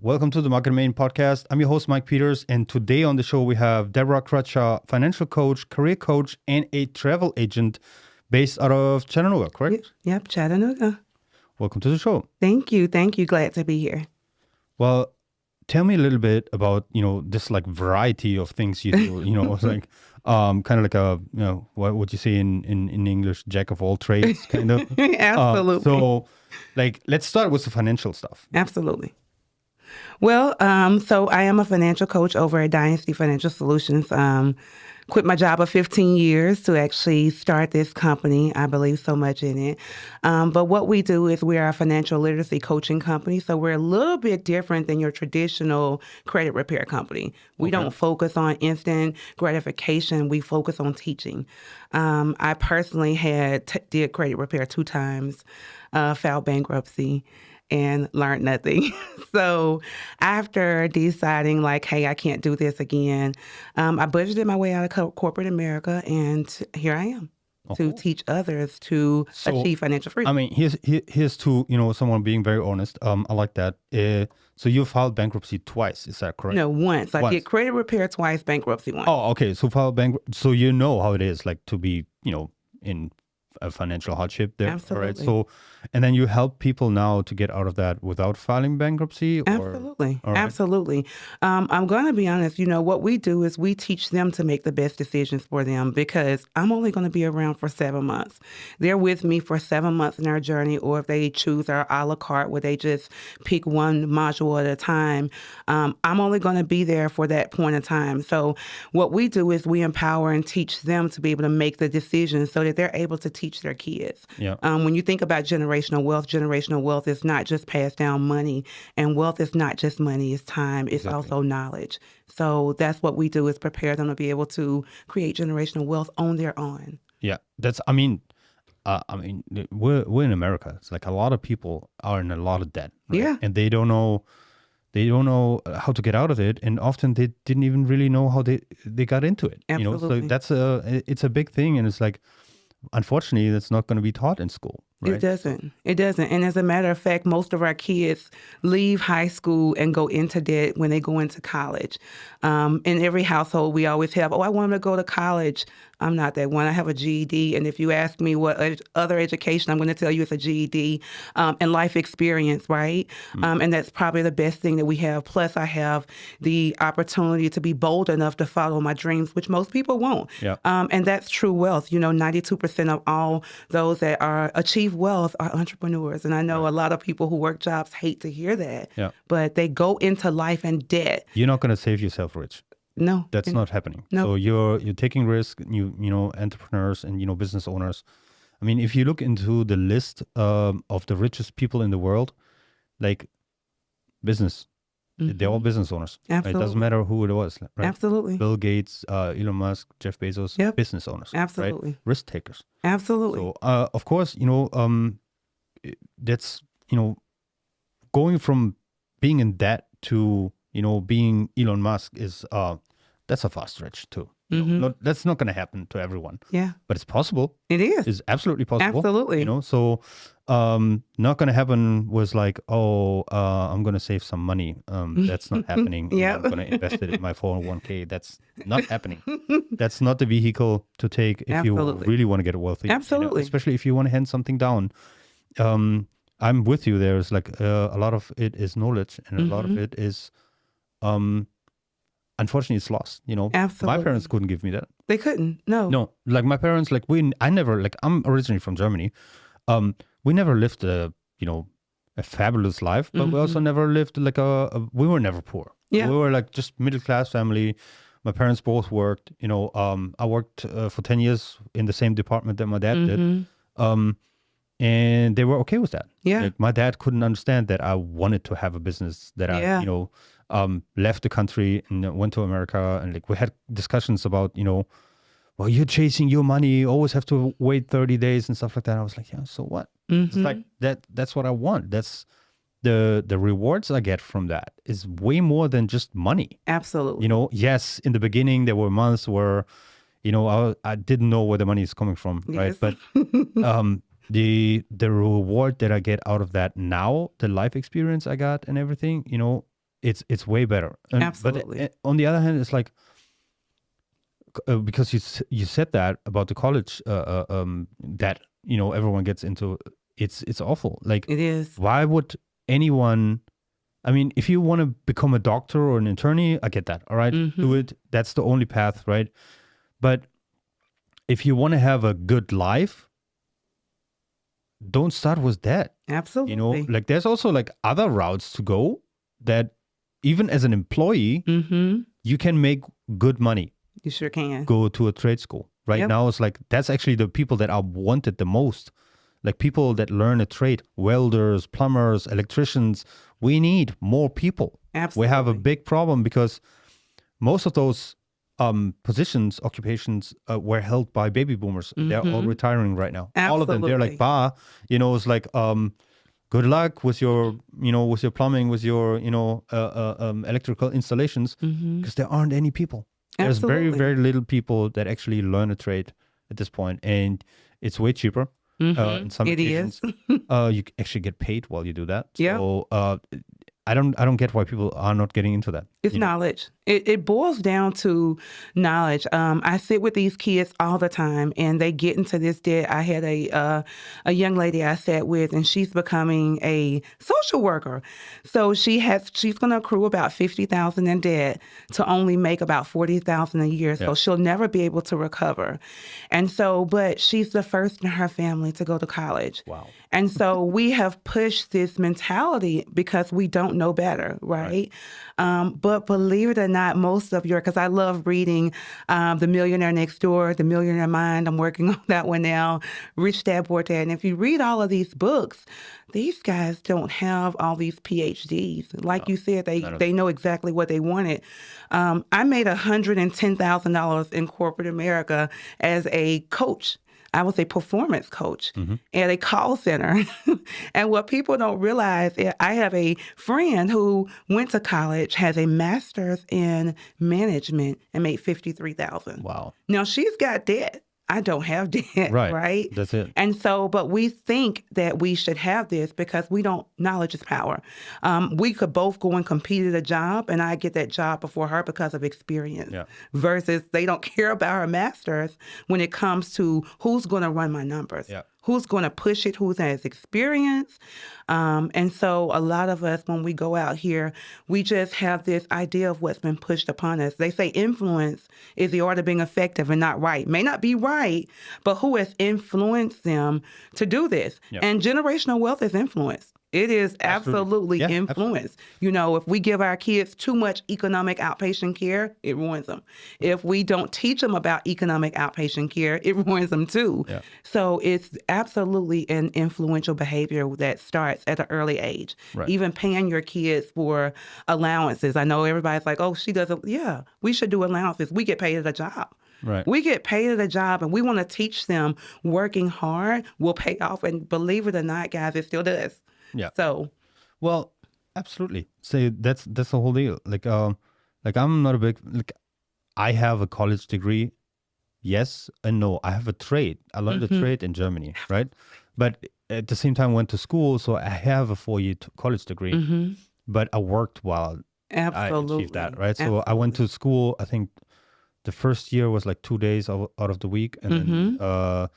Welcome to the Market Main podcast. I'm your host, Mike Peters, and today on the show we have Deborah Crutcher, financial coach, career coach, and a travel agent based out of Chattanooga, correct? Yep, Chattanooga. Welcome to the show. Thank you. Glad to be here. Well, tell me a little bit about, this like variety of things you do, it's like kind of like a, what would you say in English, jack of all trades kind of. Absolutely. So like, let's start with the financial stuff. Absolutely. Well, so I am a financial coach over at Dynasty Financial Solutions. Quit my job of 15 years to actually start this company. I believe so much in it. But what we do is we are a financial literacy coaching company. So we're a little bit different than your traditional credit repair company. We don't focus on instant gratification. We focus on teaching. I personally did credit repair 2 times, filed bankruptcy, and learned nothing. So after deciding like, hey, I can't do this again, I budgeted my way out of corporate America, and here I am to teach others to achieve financial freedom. I mean, here's to, someone being very honest. I like that. So you filed bankruptcy twice, is that correct? No, once. I did credit repair twice, bankruptcy once. Oh, okay. So filed bankruptcy. So you know how it is like to be, in a financial hardship there. Absolutely. All right. So, and then you help people now to get out of that without filing bankruptcy? Absolutely. Right. Absolutely. I'm going to be honest, what we do is we teach them to make the best decisions for them, because I'm only going to be around for 7 months. They're with me for 7 months in our journey, or if they choose our a la carte where they just pick one module at a time, I'm only going to be there for that point of time. So what we do is we empower and teach them to be able to make the decisions so that they're able to teach their kids. Yeah. When you think about generational wealth is not just passed down money, and wealth is not just money, it's time, it's also knowledge. So that's what we do, is prepare them to be able to create generational wealth on their own. Yeah, we're in America. It's like a lot of people are in a lot of debt, right? Yeah. And they don't know how to get out of it, and often they didn't even really know how they got into it. Absolutely. So it's a big thing, and it's like, unfortunately, that's not going to be taught in school. Right? It doesn't. And as a matter of fact, most of our kids leave high school and go into debt when they go into college. In every household, we always have, I want them to go to college. I'm not that one. I have a GED. And if you ask me what other education, I'm going to tell you it's a GED and life experience, right? And that's probably the best thing that we have. Plus, I have the opportunity to be bold enough to follow my dreams, which most people won't. Yeah. And that's true wealth. 92% of all those that achieve wealth are entrepreneurs. And I know a lot of people who work jobs hate to hear that, but they go into life in debt. You're not going to save yourself rich. No. That's not happening. No. So you're taking risk, entrepreneurs and, business owners. I mean, if you look into the list of the richest people in the world, like business, they're all business owners. Absolutely. Right? It doesn't matter who it was. Right? Absolutely. Bill Gates, Elon Musk, Jeff Bezos, business owners. Absolutely. Right? Risk takers. Absolutely. So, of course, that's, going from being in debt to, being Elon Musk is, that's a fast stretch too. That's not going to happen to everyone. Yeah. But it's possible. It is. It's absolutely possible. Absolutely. So not going to happen was like, I'm going to save some money. That's not happening. Yeah. I'm going to invest it in my 401k. That's not happening. That's not the vehicle to take if you really want to get wealthy. Absolutely. Especially if you want to hand something down. I'm with you. There's like a lot of it is knowledge, and a lot of it is, unfortunately, it's lost. Absolutely. My parents couldn't give me that. They couldn't. No. No, like my parents, like I'm originally from Germany. We never lived a fabulous life, but we also never lived like we were never poor. Yeah. We were like just middle-class family. My parents both worked, I worked for 10 years in the same department that my dad did. And they were okay with that. Yeah. Like, my dad couldn't understand that I wanted to have a business, that I, left the country and went to America. And like we had discussions about, well, you're chasing your money, you always have to wait 30 days and stuff like that. I was like, yeah, so what? It's like that's what I want. That's the rewards I get from that is way more than just money. Absolutely. Yes, in the beginning there were months where, I didn't know where the money is coming from, right? But the reward that I get out of that now, the life experience I got and everything, it's way better. Absolutely. But on the other hand, it's like, because you said that about the college that everyone gets into, it's awful. Like, it is. Why would anyone? I mean, if you want to become a doctor or an attorney, I get that. All right, do it. That's the only path, right? But if you want to have a good life, don't start with that. Absolutely. Like there's also like other routes to go that even as an employee, you can make good money. You sure can. Go to a trade school. Right now, it's like, that's actually the people that are wanted the most. Like people that learn a trade, welders, plumbers, electricians. We need more people. Absolutely. We have a big problem because most of those positions, occupations were held by baby boomers. They're all retiring right now. Absolutely. All of them. They're like, it's like, good luck with your, with your plumbing, with your, electrical installations, because there aren't any people. There's very, very little people that actually learn a trade at this point, and it's way cheaper. In some occasions, you actually get paid while you do that. So I don't get why people are not getting into that. It's knowledge. It boils down to knowledge. I sit with these kids all the time, and they get into this debt. I had a young lady I sat with, and she's becoming a social worker. So she's going to accrue about $50,000 in debt to only make about $40,000 a year. So she'll never be able to recover. And so, but she's the first in her family to go to college. Wow. And so we have pushed this mentality because we don't know better, right? But believe it or not, most of because I love reading The Millionaire Next Door, The Millionaire Mind. I'm working on that one now, Rich Dad Poor Dad. And if you read all of these books, these guys don't have all these PhDs. Like you said, they know exactly what they wanted. I made $110,000 in corporate America as a coach. I was a performance coach at a call center. And what people don't realize is I have a friend who went to college, has a master's in management, and made $53,000. Wow. Now she's got debt. I don't have debt, right? That's it. And so, but we think that we should have this because we don't, knowledge is power. We could both go and compete at a job, and I get that job before her because of experience, versus they don't care about her master's when it comes to who's going to run my numbers. Who's going to push it, who has experience. And so a lot of us, when we go out here, we just have this idea of what's been pushed upon us. They say influence is the art of being effective and not right. May not be right, but who has influenced them to do this? And generational wealth is influence. It is absolutely influence. Absolutely. If we give our kids too much economic outpatient care, it ruins them. If we don't teach them about economic outpatient care, it ruins them too. So it's absolutely an influential behavior that starts at an early age. Even paying your kids for allowances. I know everybody's like, oh, she doesn't. Yeah, we should do allowances. We get paid at a job. We get paid at a job, and we want to teach them working hard will pay off. And believe it or not, guys, it still does. So, well, absolutely. So that's the whole deal. Like I'm not a big, I have a college degree. Yes and no. I have a trade. I learned a trade in Germany, right? But at the same time, I went to school, so I have a 4-year college degree. But I worked while I achieved that, right? So I went to school. I think the first year was like 2 days out of the week, and then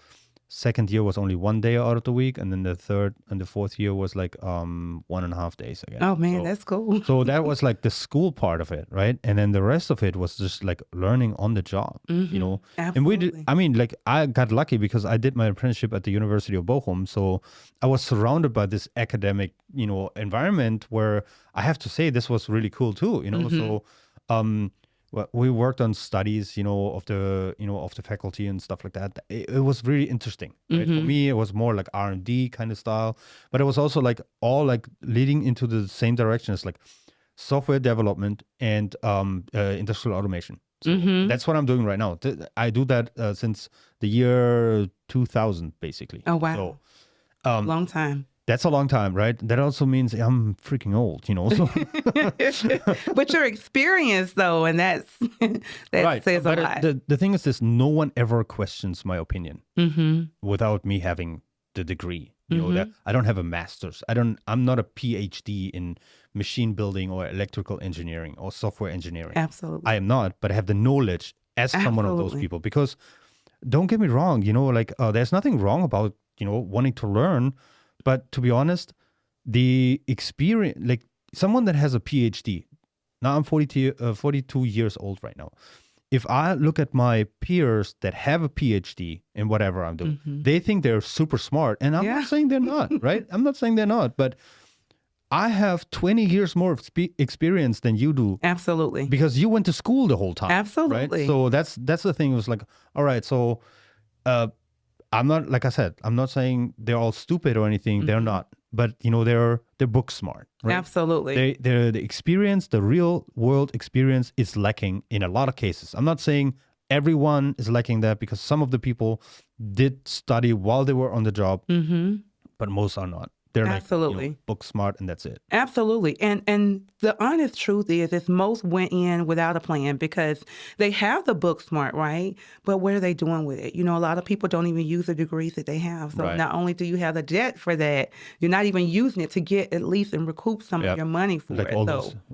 second year was only 1 day out of the week, and then the third and the fourth year was like 1.5 days again. Oh man, that's cool. So that was like the school part of it, right? And then the rest of it was just like learning on the job, Absolutely. And we did. I mean, like I got lucky because I did my apprenticeship at the University of Bochum, so I was surrounded by this academic, environment where I have to say this was really cool too, So well, we worked on studies, of the faculty and stuff like that. It was really interesting. Right? For me, it was more like R&D kind of style, but it was also like all like leading into the same direction as like software development and industrial automation. So that's what I'm doing right now. I do that since the year 2000, basically. Oh wow! So, long time. That's a long time, right? That also means I'm freaking old, So. But your experience, though, and that right. says but a lot. The thing is this, no one ever questions my opinion without me having the degree. You know, that I don't have a master's. I'm not a PhD in machine building or electrical engineering or software engineering. Absolutely. I am not, but I have the knowledge as someone of those people. Because don't get me wrong, you know, like there's nothing wrong about, you know, wanting to learn. But to be honest, the experience, like someone that has a PhD, now I'm 42 years old right now. If I look at my peers that have a PhD in whatever I'm doing, they think they're super smart. And I'm not saying they're not, right? I'm not saying they're not, but I have 20 years more of experience than you do. Absolutely. Because you went to school the whole time. Absolutely. Right? So that's the thing. It was like, all right, so I'm not, like I said, I'm not saying they're all stupid or anything. They're not. But, you know, they're book smart. Right? Absolutely. The experience, the real world experience is lacking in a lot of cases. I'm not saying everyone is lacking that, because some of the people did study while they were on the job, but most are not. They're Absolutely. like, you know, book smart, and that's it. Absolutely. And the honest truth is most went in without a plan, because they have the book smart, right? But what are they doing with it? You know, a lot of people don't even use the degrees that they have. So not only do you have the debt for that, you're not even using it to get at least and recoup some of your money for like it.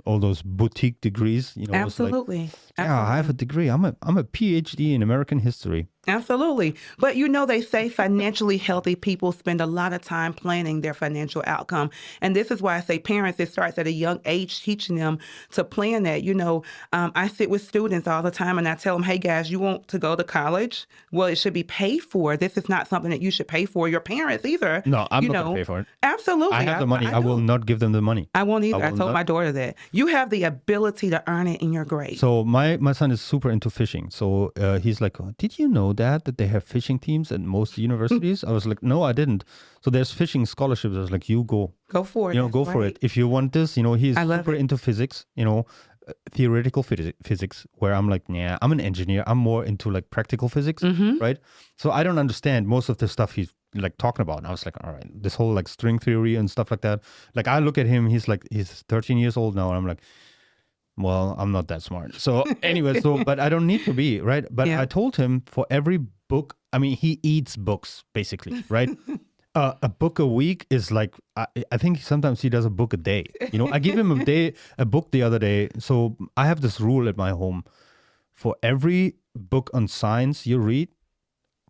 All those boutique degrees, you know. Absolutely. Like, I have a degree. I'm a PhD in American history. Absolutely. But you know, they say financially healthy people spend a lot of time planning their financial outcome. And this is why I say parents, it starts at a young age, teaching them to plan that. You know, I sit with students all the time and I tell them, hey guys, you want to go to college? Well, it should be paid for. This is not something that you should pay for your parents either. No, I'm not going to pay for it. Absolutely. I have the money. I will not give them the money. I won't either. I told my daughter that. You have the ability to earn it in your grades. So my son is super into fishing. So he's like, oh, did you know that they have fishing teams at most universities? I was like, no, I didn't. So there's fishing scholarships. I was like, you go for it. You know, go for it. If you want this, you know, he's super into physics, you know, theoretical physics, where I'm like, yeah, I'm an engineer. I'm more into like practical physics, right? So I don't understand most of the stuff he's like talking about. And I was like, all right, this whole like string theory and stuff like that. Like I look at him, he's 13 years old now. And I'm like, well, I'm not that smart. So anyway, but I don't need to be, right? But I told him for every book, I mean, he eats books basically, right? A book a week is like, I think sometimes he does a book a day. You know, I give him a book the other day. So I have this rule at my home: for every book on science you read,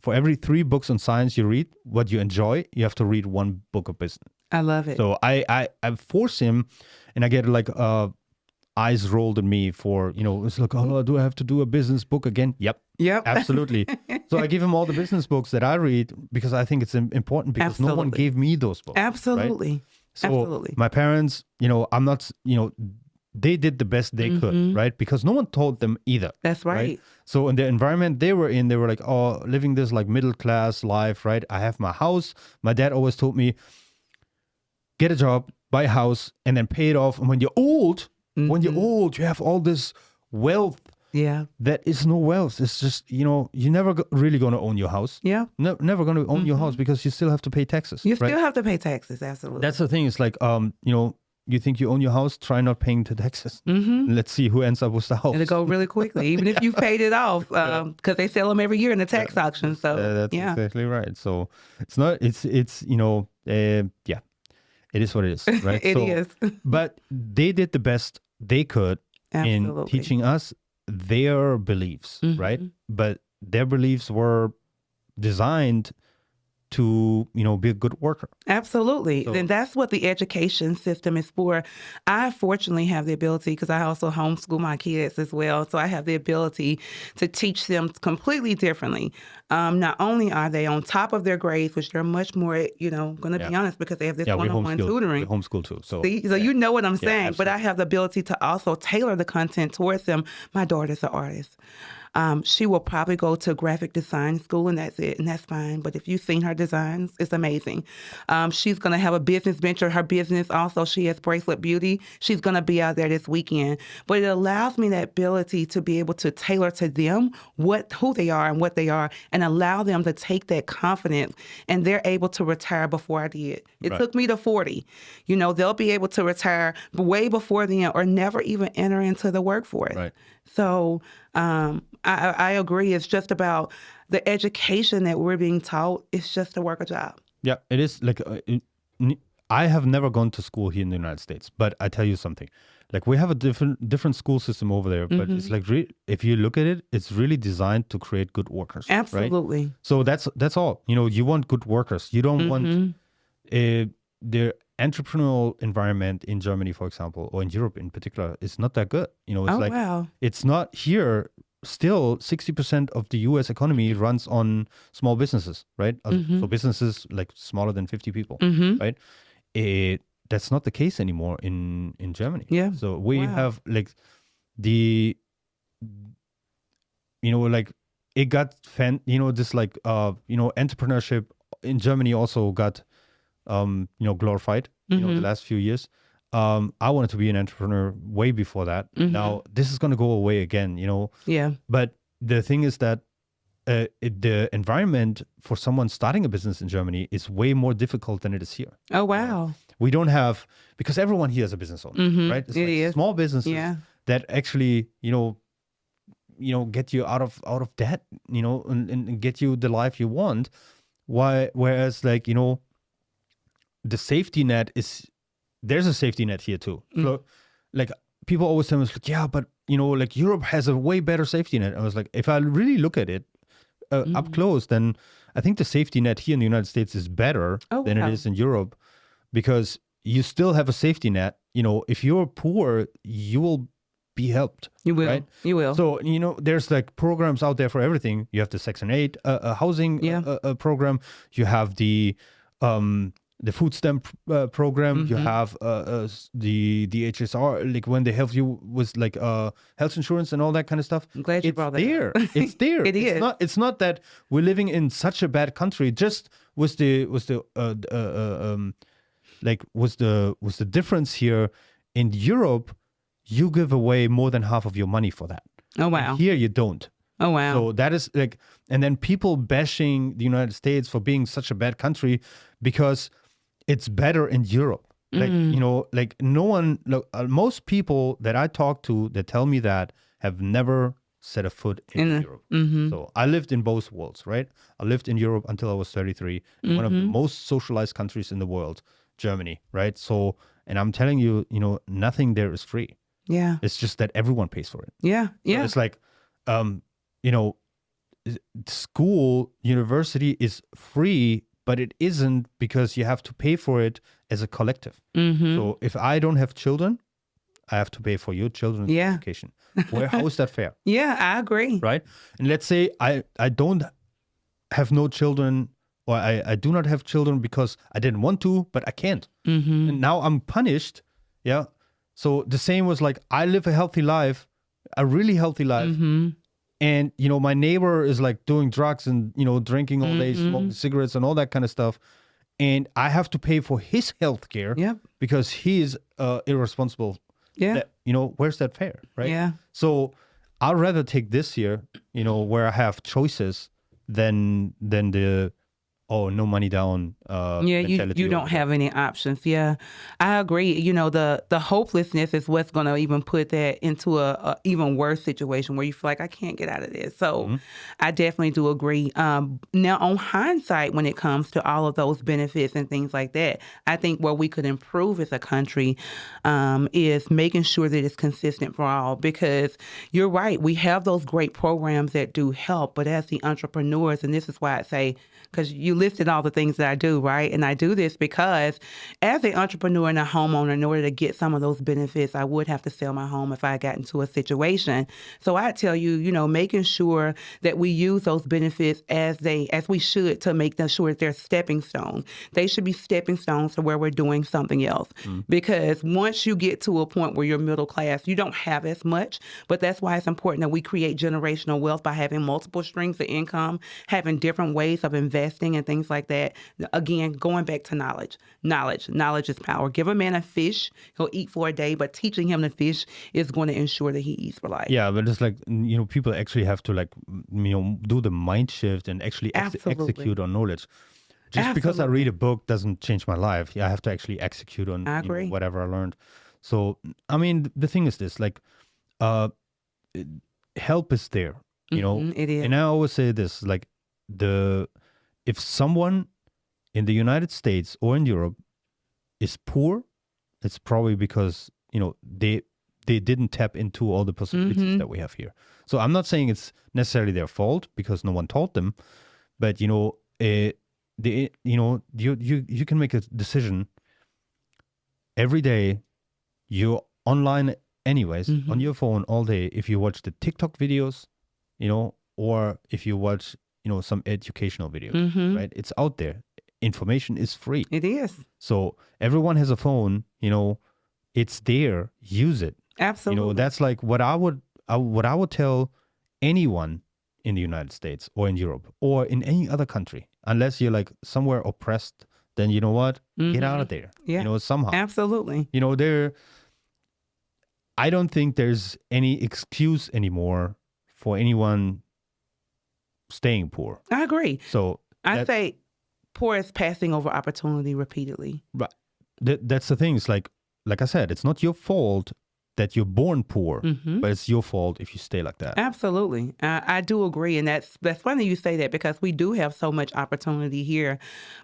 for every 3 books on science you read, what you enjoy, you have to read 1 book of business. I love it. So I force him, and I get like eyes rolled at me for, you know, it's like, oh, do I have to do a business book again? Yep. Absolutely. So I give him all the business books that I read, because I think it's important, because no one gave me those books. Absolutely. Right? So my parents, you know, I'm not, you know, they did the best they could, right? Because no one told them either. That's right. So in the environment they were in, they were like, oh, living this like middle class life, right? I have my house. My dad always told me, get a job, buy a house, and then pay it off. And when you're old, you have all this wealth. Yeah. That is no wealth. It's just, you know, you're never really going to own your house. Yeah. Never going to own your house, because you still have to pay taxes. You still have to pay taxes. Absolutely. That's the thing. It's like, you know, you think you own your house, try not paying the taxes. Let's see who ends up with the house. It'll go really quickly, even if you've paid it off, because they sell them every year in the tax auction. So that's exactly right. So it's not, it's you know, it is what it is, right? It is. But they did the best they could in teaching us their beliefs, right? But their beliefs were designed to, you know, be a good worker. Absolutely. And that's what the education system is for. I fortunately have the ability, because I also homeschool my kids as well. So I have the ability to teach them completely differently. Not only are they on top of their grades, which they're much more, you know, going to be honest, because they have this one-on-one tutoring. We homeschool too. So you know what I'm saying. But I have the ability to also tailor the content towards them. My daughter's an artist. She will probably go to graphic design school, and that's it, and that's fine. But if you've seen her designs, it's amazing. She's going to have a business venture. Her business also, she has Bracelet Beauty. She's going to be out there this weekend. But it allows me that ability to be able to tailor to them who they are and what they are, and allow them to take that confidence, and they're able to retire before I did. It took me to 40. You know, they'll be able to retire way before then, or never even enter into the workforce. Right. So I agree. It's just about the education that we're being taught. It's just to work a job. Yeah, it is like I have never gone to school here in the United States, but I tell you something. Like we have a different school system over there, but it's like if you look at it, it's really designed to create good workers, right? Absolutely. So that's all. You want good workers. You don't want the entrepreneurial environment in Germany, for example, or in Europe in particular, is not that good. It's like wow. it's not here. Still, 60% of the U.S. economy runs on small businesses, right? So businesses like smaller than 50 people, right? That's not the case anymore in Germany. Yeah. So we have like the, like it got this like entrepreneurship in Germany also got glorified the last few years. I wanted to be an entrepreneur way before that. Now this is going to go away again, Yeah. But the thing is that the environment for someone starting a business in Germany is way more difficult than it is here. Oh, wow. We don't have, because everyone here is a business owner, right? It's It is. small businesses that actually, get you out of debt, and get you the life you want. Whereas like, the safety net there's a safety net here too. So like people always tell me, like, yeah, but like Europe has a way better safety net. I was like, if I really look at it up close, then I think the safety net here in the United States is better than it is in Europe, because you still have a safety net. If you're poor, you will be helped. You will. Right? You will. So, there's like programs out there for everything. You have the Section 8 housing program. You have the food stamp program. You have the HSR, like when they help you with like health insurance and all that kind of stuff. I'm glad you brought that there. up. It's there. It is. It's not that we're living in such a bad country. Just was the difference here in Europe? You give away more than half of your money for that. Oh, wow. And here you don't. Oh, wow. So that is like, and then people bashing the United States for being such a bad country because it's better in Europe. Like, like no one, most people that I talk to that tell me that have never set a foot in Europe. So I lived in both worlds, right? I lived in Europe until I was 33, in one of the most socialized countries in the world, Germany, right? So, and I'm telling you, nothing there is free. Yeah. It's just that everyone pays for it. Yeah. Yeah. So it's like, school, university is free, but it isn't because you have to pay for it as a collective. So if I don't have children, I have to pay for your children's education. How is that fair? Yeah, I agree. Right? And let's say I don't have no children, or I do not have children because I didn't want to, but I can't. And now I'm punished. Yeah. So the same was like, I live a healthy life, a really healthy life. And, my neighbor is like doing drugs and, drinking all day, smoking cigarettes and all that kind of stuff. And I have to pay for his health care because he is irresponsible. Yeah. Where's that fair? Right. Yeah. So I'd rather take this here, where I have choices than the, no money down. You don't have any options. Yeah, I agree. The hopelessness is what's going to even put that into a even worse situation where you feel like I can't get out of this. So I definitely do agree. Now, on hindsight, when it comes to all of those benefits and things like that, I think where we could improve as a country is making sure that it's consistent for all. Because you're right, we have those great programs that do help, but as the entrepreneurs, and this is why I say, because you listed all the things that I do, right? And I do this because as an entrepreneur and a homeowner, in order to get some of those benefits, I would have to sell my home if I got into a situation. So I tell you, making sure that we use those benefits as we should, to make sure that they're stepping stones. They should be stepping stones to where we're doing something else. Because once you get to a point where you're middle class, you don't have as much. But that's why it's important that we create generational wealth by having multiple streams of income, having different ways of investing and things like that. Again, going back to knowledge. Knowledge is power. Give a man a fish, he'll eat for a day, but teaching him to fish is going to ensure that he eats for life. Yeah, but it's like, people actually have to do the mind shift and actually execute on knowledge. Just because I read a book doesn't change my life. I have to actually execute on whatever I learned. So, I mean, the thing is this, like, help is there, It is. And I always say this, like, if someone in the United States or in Europe is poor, it's probably because, they didn't tap into all the possibilities that we have here. So I'm not saying it's necessarily their fault because no one taught them, but you can make a decision every day. You're online anyways on your phone all day. If you watch the TikTok videos, or if you watch, some educational videos, right? It's out there. Information is free. It is. So everyone has a phone, it's there. Use it. Absolutely. That's like what I would tell anyone in the United States or in Europe or in any other country, unless you're like somewhere oppressed, then you know what? Get out of there. Yeah. Somehow. Absolutely. I don't think there's any excuse anymore for anyone staying poor. I agree. So I say poor is passing over opportunity repeatedly. Right. That's the thing. It's like I said, it's not your fault that you're born poor, but it's your fault if you stay like that. Absolutely. I do agree. And that's funny you say that because we do have so much opportunity here.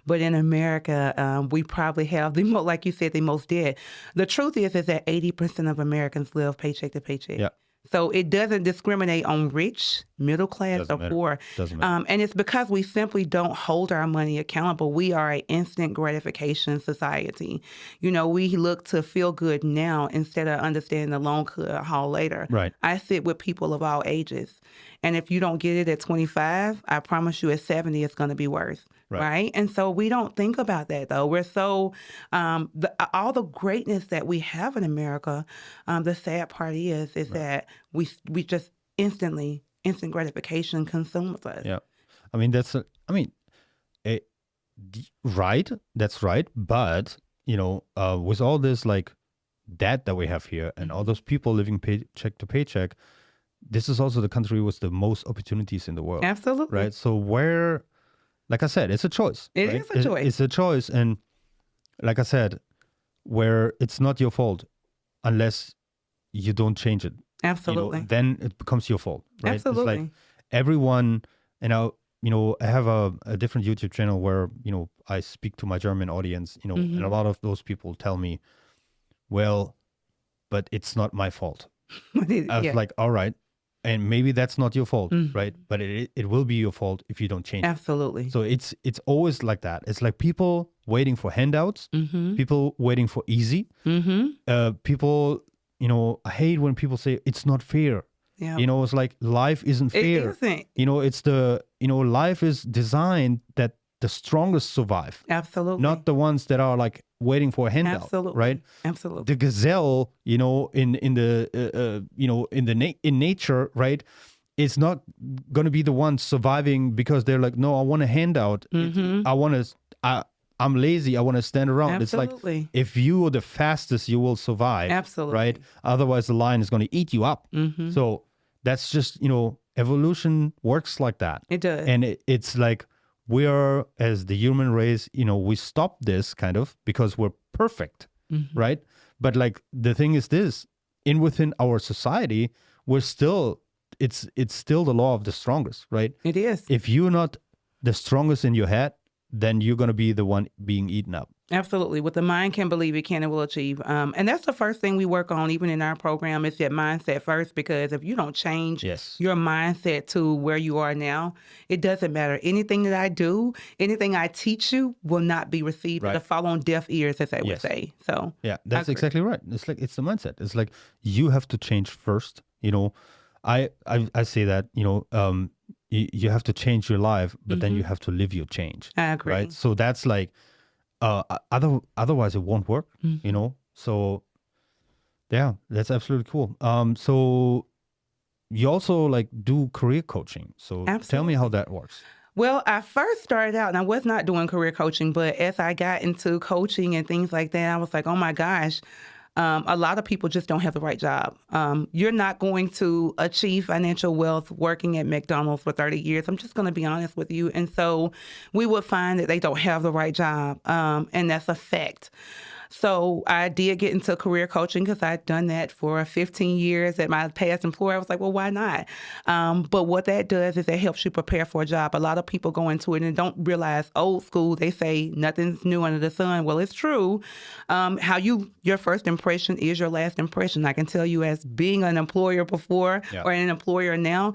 But in America, we probably have like you said, the most debt. The truth is that 80% of Americans live paycheck to paycheck. Yeah. So it doesn't discriminate on rich, middle class, Doesn't or matter. poor. Doesn't matter. And it's because we simply don't hold our money accountable. We are an instant gratification society. We look to feel good now instead of understanding the long haul later. Right. I sit with people of all ages. And if you don't get it at 25, I promise you at 70, it's going to be worse. Right. And so we don't think about that, though. We're so, all the greatness that we have in America, the sad part is that we just instant gratification consumes us. Yeah. I mean, right. That's right. But, with all this like debt that we have here and all those people living paycheck to paycheck, this is also the country with the most opportunities in the world. Absolutely. Right. So like I said, it's a choice. It is a choice. It's a choice. And like I said, where it's not your fault unless you don't change it. Absolutely. Then it becomes your fault. Right? Absolutely. It's like everyone, and I have a different YouTube channel where, I speak to my German audience, and a lot of those people tell me, well, but it's not my fault. I was like, all right. And maybe that's not your fault, right? But it will be your fault if you don't change. Absolutely. So it's always like that. It's like people waiting for handouts, people waiting for easy. People, I hate when people say it's not fair. Yeah. It's like life isn't fair. It isn't. It's life is designed that the strongest survive. Absolutely. Not the ones that are like waiting for a handout. Absolutely. Right? Absolutely. The gazelle, in nature, right? It's not going to be the one surviving because they're like, no, I want a handout. I'm lazy. I want to stand around. Absolutely. It's like, if you are the fastest, you will survive. Absolutely. Right? Otherwise, the lion is going to eat you up. So that's just, evolution works like that. It does. And it's like, we are, as the human race, we stop this kind of because we're perfect, right? But like the thing is this, within our society, we're still, it's still the law of the strongest, right? It is. If you're not the strongest in your head, then you're going to be the one being eaten up. Absolutely. What the mind can believe, it can and will achieve. And that's the first thing we work on, even in our program, is that mindset first, because if you don't change your mindset to where you are now, it doesn't matter. Anything that I do, anything I teach you will not be received to fall on deaf ears, as I would say. So yeah, that's exactly right. It's like, it's the mindset. It's like, you have to change first. I say that, you have to change your life, but then you have to live your change. I agree. Right? So that's like, otherwise it won't work, So yeah, that's absolutely cool. So you also like do career coaching. So tell me how that works. Well, I first started out and I was not doing career coaching, but as I got into coaching and things like that, I was like, oh my gosh, a lot of people just don't have the right job. You're not going to achieve financial wealth working at McDonald's for 30 years. I'm just going to be honest with you. And so we would find that they don't have the right job. And that's a fact. So I did get into career coaching because I'd done that for 15 years at my past employer. I was like, well, why not? But what that does is it helps you prepare for a job. A lot of people go into it and don't realize old school. They say nothing's new under the sun. Well, it's true. Your first impression is your last impression. I can tell you as being an employer before or an employer now,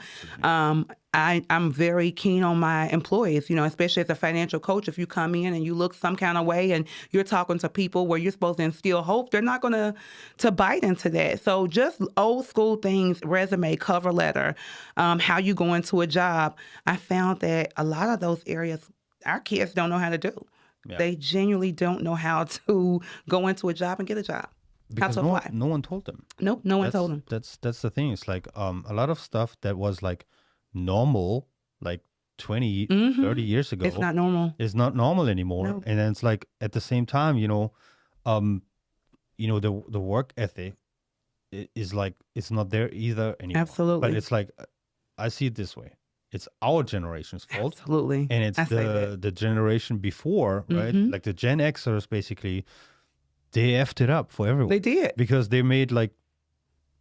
I'm very keen on my employees, especially as a financial coach. If you come in and you look some kind of way and you're talking to people where you're supposed to instill hope, they're not going to bite into that. So just old school things, resume, cover letter, how you go into a job. I found that a lot of those areas, our kids don't know how to do. Yeah. They genuinely don't know how to go into a job and get a job. Because no one told them. Nope, no one told them. That's the thing. It's like a lot of stuff that was like normal, like 20, 30 years ago. It's not normal. It's not normal anymore. Nope. And then it's like at the same time, the work ethic is like, it's not there either anymore. Absolutely. But it's like, I see it this way. It's our generation's fault. Absolutely. And it's the generation before, right? Like the Gen Xers basically, they effed it up for everyone. They did. Because they made like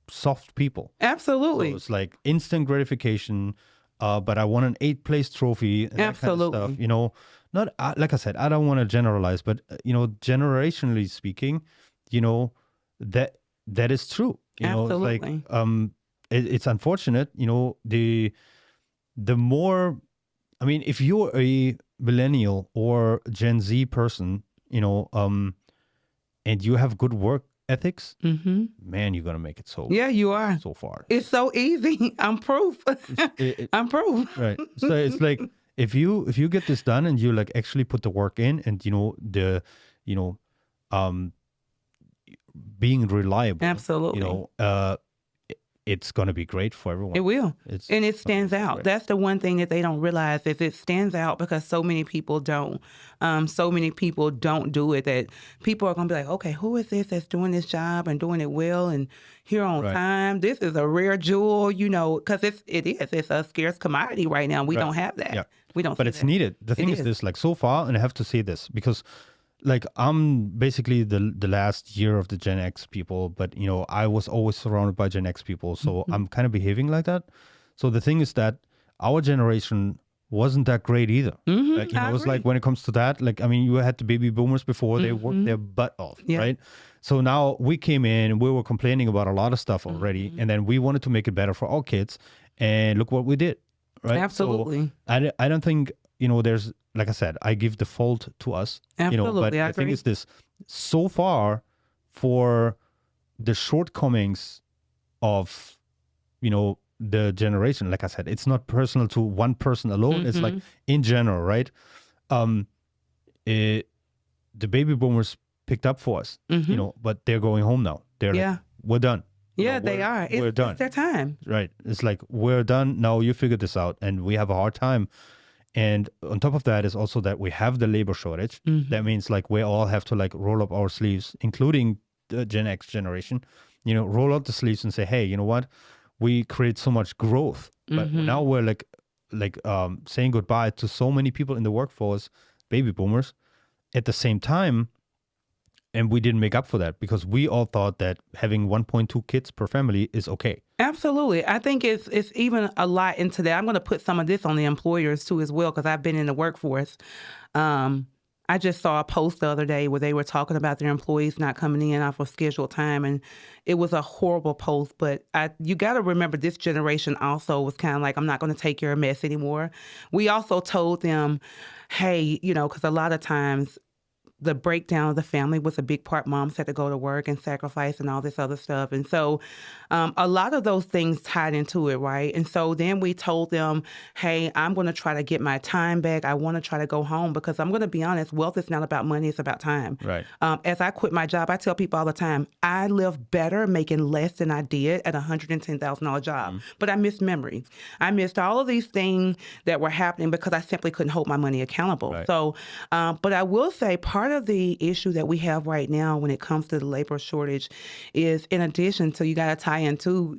soft people. Absolutely. So it's like instant gratification, but I want an 8th place trophy. And absolutely. That kind of stuff, not like I said, I don't want to generalize, but generationally speaking, that is true. Absolutely. It's like, it's unfortunate, the more, I mean, if you're a millennial or Gen Z person, and you have good work ethics, man, you're gonna make it so. Yeah, you are. So far, it's so easy. I'm proof. I'm proof. Right. So it's like if you get this done and you like actually put the work in, and being reliable. Absolutely. It's going to be great for everyone. It will. And it stands out. Great. That's the one thing that they don't realize is it stands out because so many people don't. So many people don't do it that people are going to be like, okay, who is this that's doing this job and doing it well and here on time? This is a rare jewel, because it's a scarce commodity right now. We don't have that. Yeah. We don't. But it's needed. The thing is this, like so far, and I have to say this because like I'm basically the last year of the Gen X people, but I was always surrounded by Gen X people, so I'm kind of behaving like that. So the thing is that our generation wasn't that great either. Like, it was like when it comes to that, like I mean, you had the baby boomers before they worked their butt off, right? So now we came in and we were complaining about a lot of stuff already, and then we wanted to make it better for our kids, and look what we did, right? Absolutely. So I don't think there's, like I said, I give the fault to us. Absolutely, but the thing is this: so far, for the shortcomings of, the generation, like I said, it's not personal to one person alone. It's like in general, right? The baby boomers picked up for us, but they're going home now. They're like, we're done. Yeah, they are. We're done. It's their time. Right. It's like, we're done. Now you figure this out. And we have a hard time. And on top of that is also that we have the labor shortage. That means like we all have to like roll up our sleeves, including the Gen X generation, roll up the sleeves and say, hey, you know what? We create so much growth, but now we're like saying goodbye to so many people in the workforce, baby boomers, at the same time. And we didn't make up for that because we all thought that having 1.2 kids per family is okay. Absolutely. I think it's even a lot into that. I'm going to put some of this on the employers too as well because I've been in the workforce. I just saw a post the other day where they were talking about their employees not coming in off of scheduled time, and it was a horrible post. But you got to remember this generation also was kind of like, I'm not going to take your mess anymore. We also told them, hey, because a lot of times the breakdown of the family was a big part. Moms had to go to work and sacrifice and all this other stuff. And so a lot of those things tied into it, right? And so then we told them, hey, I'm going to try to get my time back. I want to try to go home because I'm going to be honest, wealth is not about money, it's about time. Right. As I quit my job, I tell people all the time, I live better making less than I did at a $110,000 job. But I missed memories. I missed all of these things that were happening because I simply couldn't hold my money accountable. Right. So, but I will say part of the issue that we have right now when it comes to the labor shortage is, in addition to, you got to tie into,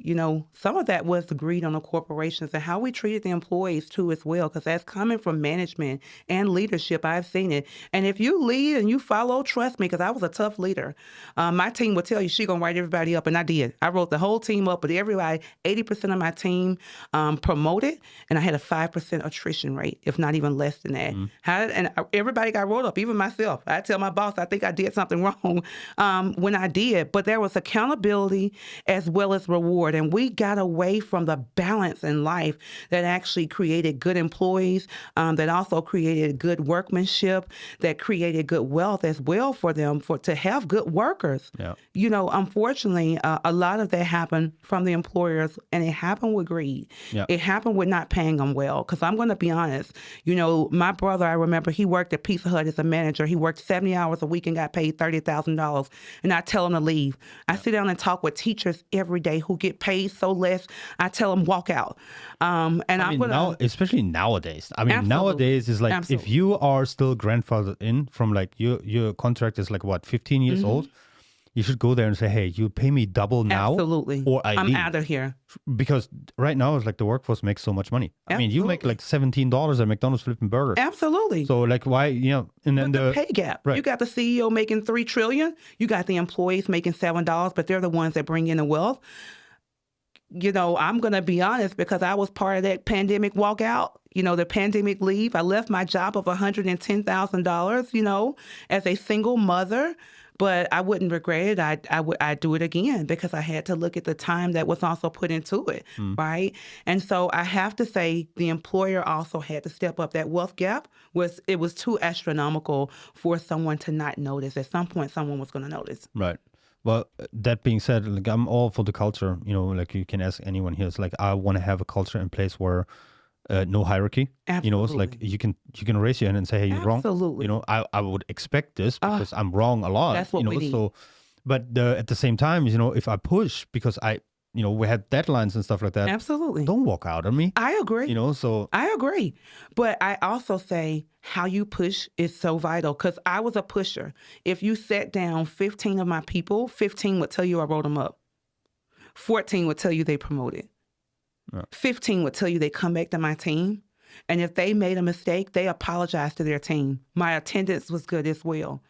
some of that was the greed on the corporations and how we treated the employees too as well, because that's coming from management and leadership. I've seen it. And if you lead and you follow, trust me, because I was a tough leader. My team would tell you she going to write everybody up, and I did. I wrote the whole team up, but everybody, 80% of my team promoted, and I had a 5% attrition rate, if not even less than that. And everybody got rolled up, even myself. I tell my boss, I think I did something wrong when I did, but there was accountability as well as reward. And we got away from the balance in life that actually created good employees, that also created good workmanship, that created good wealth as well for them, to have good workers. Yeah. Unfortunately, a lot of that happened from the employers, and it happened with greed. Yeah. It happened with not paying them well. Because I'm going to be honest, my brother, I remember he worked at Pizza Hut as a manager. He worked 70 hours a week and got paid $30,000. And I tell him to leave. I sit down and talk with teachers every day who get paid so less. I tell them walk out. Especially nowadays. Absolutely. Nowadays is like, Absolutely. if you are still grandfathered in from like your contract is like 15 years old, you should go there and say, hey, you pay me double now. Absolutely. Or I'm leave. Out of here. Because right now it's like the workforce makes so much money. I mean, you make like $17 at McDonald's flipping burgers. Absolutely. So like why, and then the pay gap. Right. You got the CEO making $3 trillion. You got the employees making $7, but they're the ones that bring in the wealth. I'm going to be honest, because I was part of that pandemic walkout, the pandemic leave. I left my job of $110,000, as a single mother. But I wouldn't regret it. I'd do it again, because I had to look at the time that was also put into it, right? And so I have to say the employer also had to step up. That wealth gap was too astronomical for someone to not notice. At some point, someone was going to notice. Right. Well, that being said, like I'm all for the culture. Like you can ask anyone here. It's like I want to have a culture in place where no hierarchy. Absolutely. It's like you can raise your hand and say, hey, you're wrong. Absolutely. I would expect this because I'm wrong a lot. That's what we need. So, but at the same time, if I push because we had deadlines and stuff like that. Absolutely. Don't walk out on me. I agree. So I agree. But I also say how you push is so vital, because I was a pusher. If you sat down 15 of my people, 15 would tell you I wrote them up. 14 would tell you they promoted. 15 would tell you they come back to my team. And if they made a mistake, they apologized to their team. My attendance was good as well.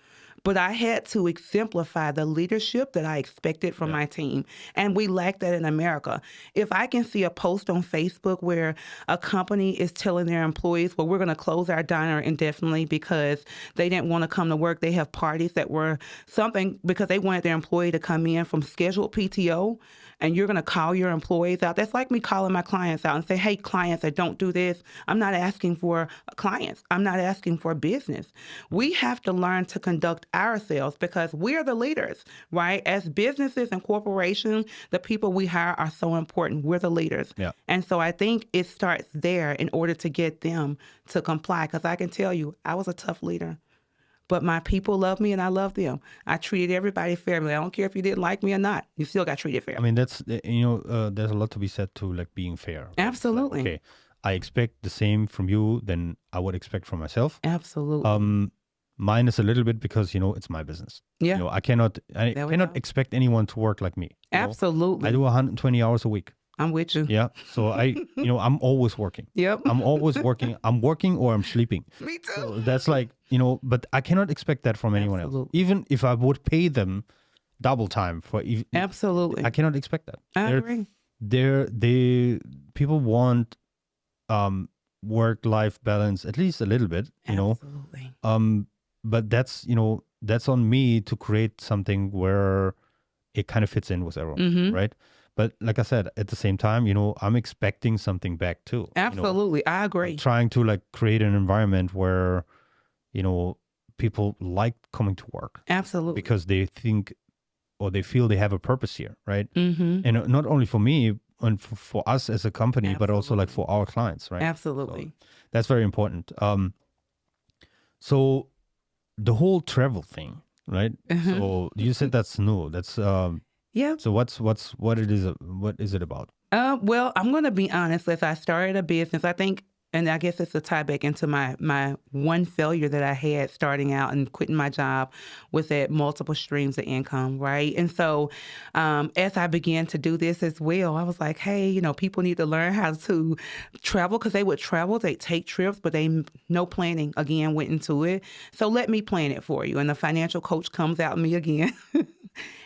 But I had to exemplify the leadership that I expected from my team. And we lack that in America. If I can see a post on Facebook where a company is telling their employees, well, we're going to close our diner indefinitely because they didn't want to come to work. They have parties that were something because they wanted their employee to come in from scheduled PTO, and you're going to call your employees out. That's like me calling my clients out and say, hey, clients that don't do this. I'm not asking for clients. I'm not asking for business. We have to learn to conduct ourselves because we're the leaders, right? As businesses and corporations, the people we hire are so important. We're the leaders. Yeah. And so I think it starts there in order to get them to comply. Because I can tell you, I was a tough leader. But my people love me and I love them. I treated everybody fairly. I don't care if you didn't like me or not. You still got treated fairly. I mean, that's, there's a lot to be said to like being fair. Absolutely. Like, okay, I expect the same from you than I would expect from myself. Absolutely. Mine is a little bit because, it's my business. Yeah. I cannot expect anyone to work like me. Absolutely. I do 120 hours a week. I'm with you. Yeah. So I'm always working. Yep. I'm always working. I'm working or I'm sleeping. Me too. So that's like, but I cannot expect that from anyone else. Even if I would pay them double time for Absolutely. I cannot expect that. I agree. People want work-life balance, at least a little bit, Absolutely. But that's on me to create something where it kind of fits in with everyone, right? But like I said, at the same time, I'm expecting something back too. Absolutely. I agree. I'm trying to like create an environment where, people like coming to work. Absolutely. Because they think or they feel they have a purpose here, right? And not only for me and for us as a company, Absolutely. but also like for our clients, right? Absolutely. So that's very important. So the whole travel thing, right? So you said that's new. That's yeah. So what is it about? Well, I'm going to be honest. As I started a business, I think and I guess it's a tie back into my one failure that I had starting out and quitting my job was that multiple streams of income, right? And so as I began to do this as well, I was like, hey, you know, people need to learn how to travel, because they would travel, they take trips, but no planning again went into it. So let me plan it for you. And the financial coach comes out me again.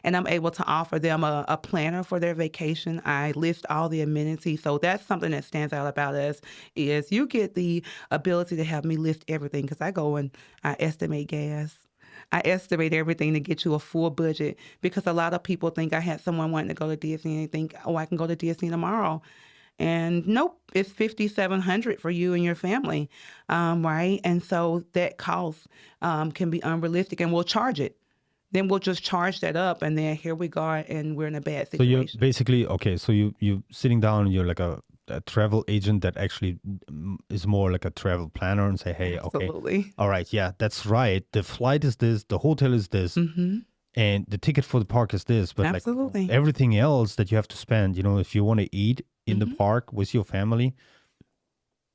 And I'm able to offer them a planner for their vacation. I list all the amenities. So that's something that stands out about us, is you get the ability to have me list everything, because I go and I estimate gas. I estimate everything to get you a full budget, because a lot of people think I had someone wanting to go to Disney and think, oh, I can go to Disney tomorrow. And nope, it's $5,700 for you and your family, right? And so that cost can be unrealistic, and we'll charge it. Then we'll just charge that up, and then here we go, and we're in a bad situation. So you're basically, okay, so you sitting down, you're like a travel agent that actually is more like a travel planner, and say, hey, Absolutely. Okay, all right, yeah, that's right. The flight is this, the hotel is this, and the ticket for the park is this. But Absolutely. like everything else that you have to spend, you know, if you want to eat in the park with your family,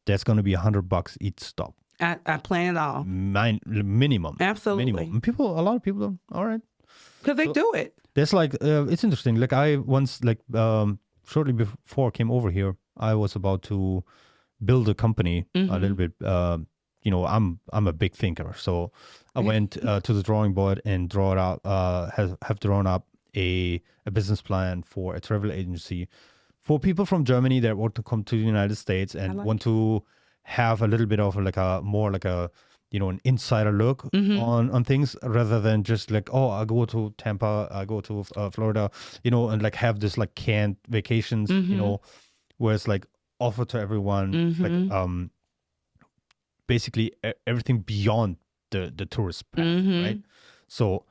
that's going to be $100 each stop. I plan it all. Minimum. Absolutely. Minimum. And a lot of people don't. All right. Because they do it. There's like, it's interesting. Like I once, like shortly before I came over here, I was about to build a company a little bit. You know, I'm a big thinker. So I went to the drawing board and have drawn up a business plan for a travel agency for people from Germany that want to come to the United States and want to have a little bit of like a more like a, you know, an insider look on things, rather than just like, oh, I go to Tampa, I go to Florida, you know, and like have this like canned vacations, you know, where it's like offer to everyone, like basically everything beyond the tourist path, right? So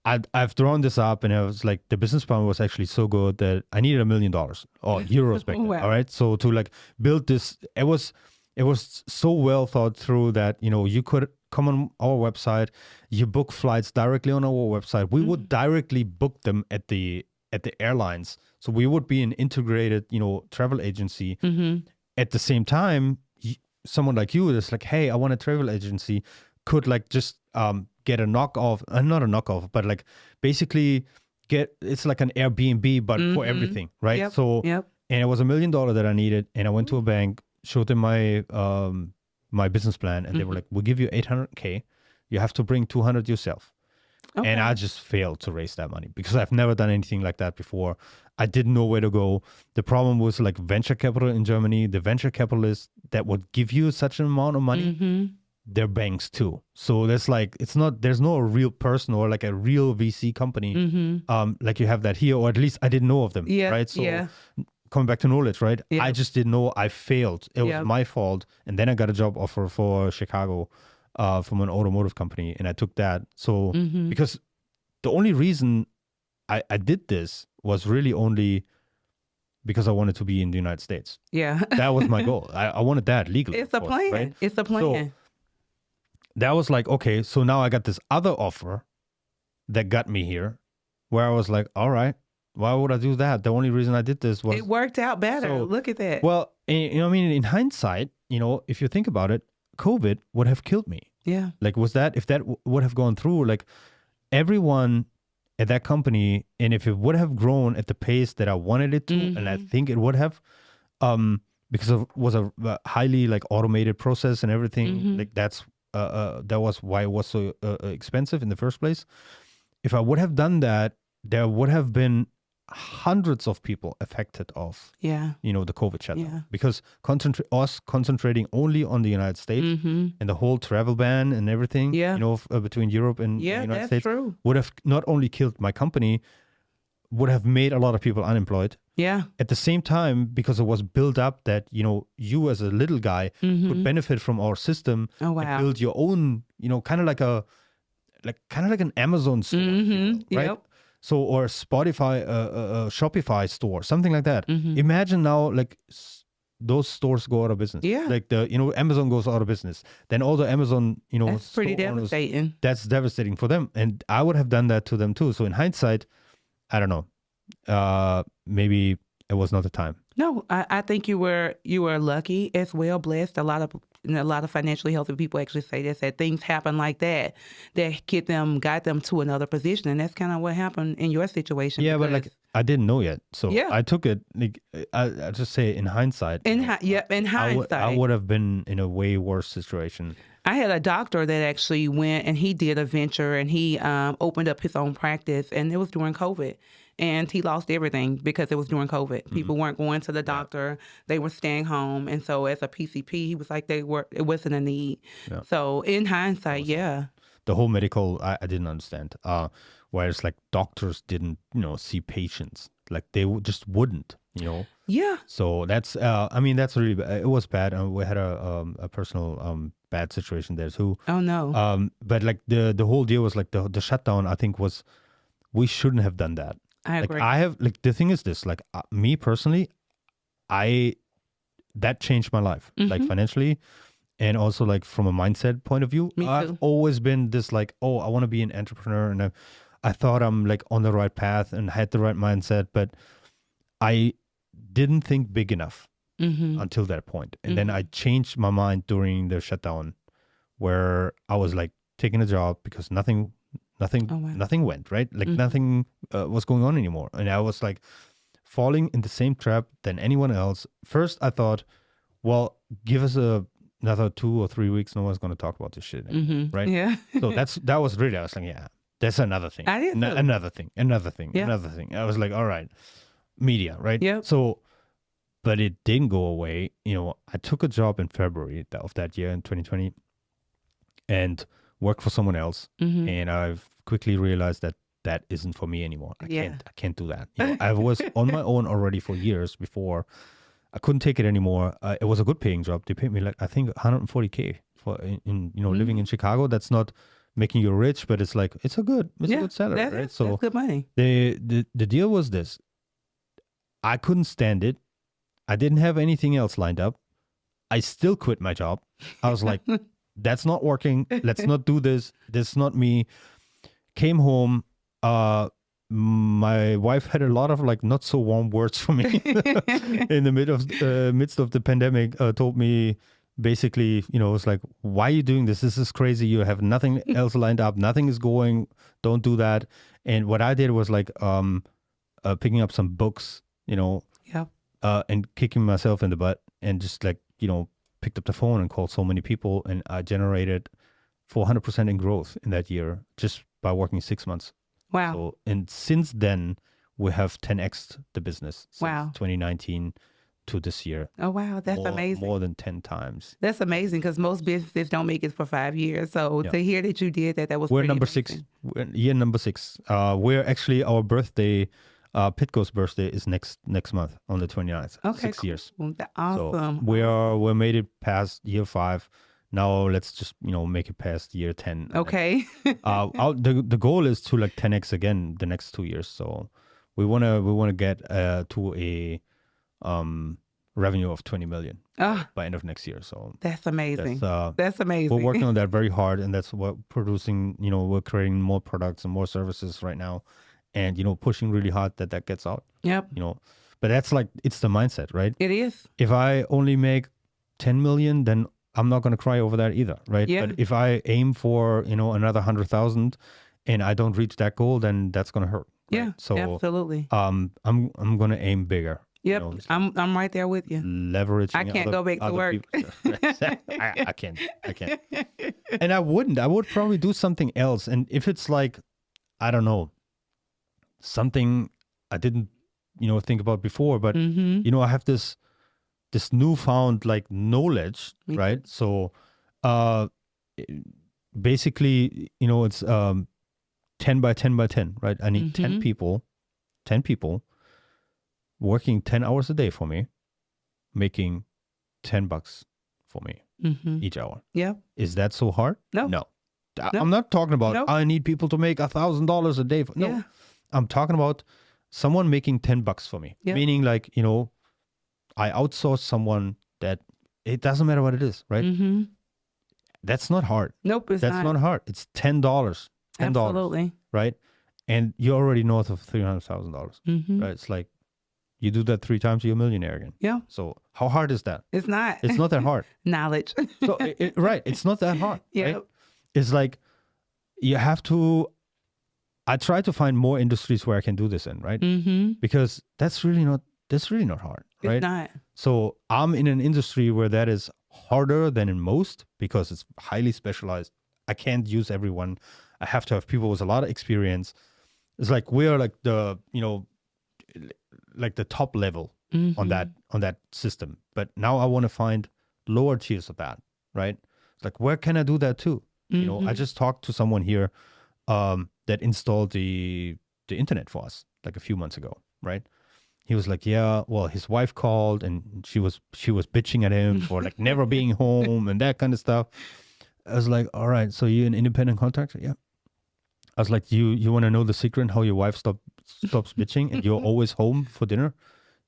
I've drawn this up, and I was like, the business plan was actually so good that I needed $1 million or euros back then. Wow. All right, so to like build this, it was so well thought through that, you know, you could come on our website, you book flights directly on our website. We would directly book them at the airlines, so we would be an integrated, you know, travel agency. At the same time, someone like you is like, hey, I want a travel agency, could like just get a knockoff, not a knockoff, but like basically it's like an Airbnb, but for everything, right? Yep. So, and it was $1 million that I needed, and I went to a bank, showed them my my business plan, and they were like, we'll give you $800K. You have to bring 200 yourself. Okay. And I just failed to raise that money because I've never done anything like that before. I didn't know where to go. The problem was like venture capital in Germany, the venture capitalists that would give you such an amount of money, they're banks too. So there's like, there's no real person or like a real VC company like you have that here, or at least I didn't know of them, right? So coming back to knowledge, right? Yeah. I just didn't know. I failed. It was my fault. And then I got a job offer for Chicago from an automotive company, and I took that. So because the only reason I did this was really only because I wanted to be in the United States. Yeah. That was my goal. I wanted that legally. It's a plan. Right? It's a plan. So that was like, okay, so now I got this other offer that got me here, where I was like, all right, why would I do that? The only reason I did this was... It worked out better. So, look at that. Well, you know, I mean, in hindsight, you know, if you think about it, COVID would have killed me. Yeah. Like, if that would have gone through, like everyone at that company, and if it would have grown at the pace that I wanted it to, and I think it would have, because it was a highly like automated process and everything, like that was why it was so expensive in the first place. If I would have done that, there would have been hundreds of people affected of, you know, the COVID shutdown, because concentrating only on the United States and the whole travel ban and everything, you know, between Europe and the United States would have not only killed my company, would have made a lot of people unemployed. Yeah. At the same time, because it was built up that, you know, you as a little guy could benefit from our system and build your own, you know, kind of like an Amazon store, right? Yep. So, or Spotify, Shopify store, something like that. Imagine now, like those stores go out of business. Yeah. Like Amazon goes out of business. Then all the Amazon, you know, that's pretty devastating. That's devastating for them. And I would have done that to them too. So in hindsight, I don't know, maybe it was not the time. No, I think you were lucky as well, blessed. A lot of financially healthy people actually say this, that things happen like that got them to another position, and that's kind of what happened in your situation. Yeah, but like I didn't know yet, so Yeah. I took it. Like I just say in hindsight. In hindsight, I would have been in a way worse situation. I had a doctor that actually went and he did a venture and he opened up his own practice, and it was during COVID. And he lost everything because it was during COVID. Mm-hmm. People weren't going to the doctor; they were staying home. And so, as a PCP, he was like, it wasn't a need. Yeah. So, in hindsight, the whole medical, I didn't understand. Whereas, like doctors didn't, see patients, like they just wouldn't, Yeah. So that's, that's really bad. It was bad. We had a personal bad situation there too. Oh no. But like the whole deal was like the shutdown. I think we shouldn't have done that. I agree. The thing is this, like me personally, that changed my life, mm-hmm. like financially, and also like from a mindset point of view. Me too. I've always been this like, I want to be an entrepreneur, and I thought I'm like on the right path and had the right mindset, but I didn't think big enough mm-hmm. until that point. And mm-hmm. then I changed my mind during the shutdown, where I was like taking a job because nothing went, right? Like mm-hmm. nothing was going on anymore. And I was like falling in the same trap than anyone else. First, I thought, well, give us another 2 or 3 weeks. No one's going to talk about this shit anymore, mm-hmm. right? Yeah. So that was really, I was like, yeah, that's another thing. Another thing. I was like, all right, media, right? Yeah. So, but it didn't go away. I took a job in February of that year in 2020 and worked for someone else, mm-hmm. and I've quickly realized that isn't for me anymore. I can't do that. I was on my own already for years before. I couldn't take it anymore. It was a good paying job. They paid me like I think $140K for mm-hmm. living in Chicago. That's not making you rich, but it's like it's a good salary, right? So that's good money. The deal was this: I couldn't stand it. I didn't have anything else lined up. I still quit my job. I was like, that's not working. Let's not do this. This is not me. Came home. My wife had a lot of like not so warm words for me in the midst of the pandemic. Told me basically, it's like, why are you doing this? This is crazy. You have nothing else lined up. Nothing is going. Don't do that. And what I did was like picking up some books, and kicking myself in the butt, and just like picked up the phone and called so many people, and I generated 400% in growth in that year just by working 6 months. Wow. So, and since then, we have 10x the business since 2019 to this year. Oh, wow. That's amazing. More than 10 times. That's amazing because most businesses don't make it for 5 years. So to hear that you did that was We're number amazing. 6. Year number 6. We're actually, our birthday, Pitco's birthday is next month on the 29th. Okay, 6 years. Well, awesome. So we made it past year 5. Now let's just make it past year 10. Okay. The goal is to like 10x again the next 2 years. So we wanna get to a revenue of 20 million by end of next year. So that's amazing. That's amazing. We're working on that very hard, and that's what producing. We're creating more products and more services right now, and pushing really hard that gets out. Yep. But that's like it's the mindset, right? It is. If I only make 10 million, then I'm not going to cry over that either, right? Yeah. But if I aim for, another 100,000 and I don't reach that goal, then that's going to hurt. Right? Yeah, so absolutely. I'm going to aim bigger. Yep, I'm right there with you. Leveraging. I can't go back to work. I can't. And I wouldn't. I would probably do something else. And if it's like, I don't know, something I didn't, think about before, but mm-hmm. I have this newfound like knowledge, right? So basically, it's 10 by 10 by 10, right? I need mm-hmm. 10 people working 10 hours a day for me, making $10 for me mm-hmm. each hour. Yeah. Is that so hard? No. I'm not talking about I need people to make $1,000 a day. No, yeah. I'm talking about someone making $10 for me, meaning like, I outsource someone that it doesn't matter what it is, right? Mm-hmm. That's not hard. Nope, that's not hard. It's $10. Absolutely. Right? And you're already north of $300,000, mm-hmm. right? It's like, You do that 3 times, you're a millionaire again. Yeah. So how hard is that? It's not. It's not that hard. Knowledge. So right, it's not that hard. Yeah. Right? It's like you have to. I try to find more industries where I can do this in, right? Mm-hmm. Because that's really not hard, right? It's not. So I'm in an industry where that is harder than in most because it's highly specialized. I can't use everyone. I have to have people with a lot of experience. It's like we are like the, like the top level on that system. But now I want to find lower tiers of that, right? It's like, where can I do that too? I just talked to someone here that installed the internet for us like a few months ago, right? He was like, yeah, well, his wife called and she was bitching at him for like never being home and that kind of stuff. I was like, all right, so you're an independent contractor? Yeah. I was like, you want to know the secret how your wife stops bitching and you're always home for dinner?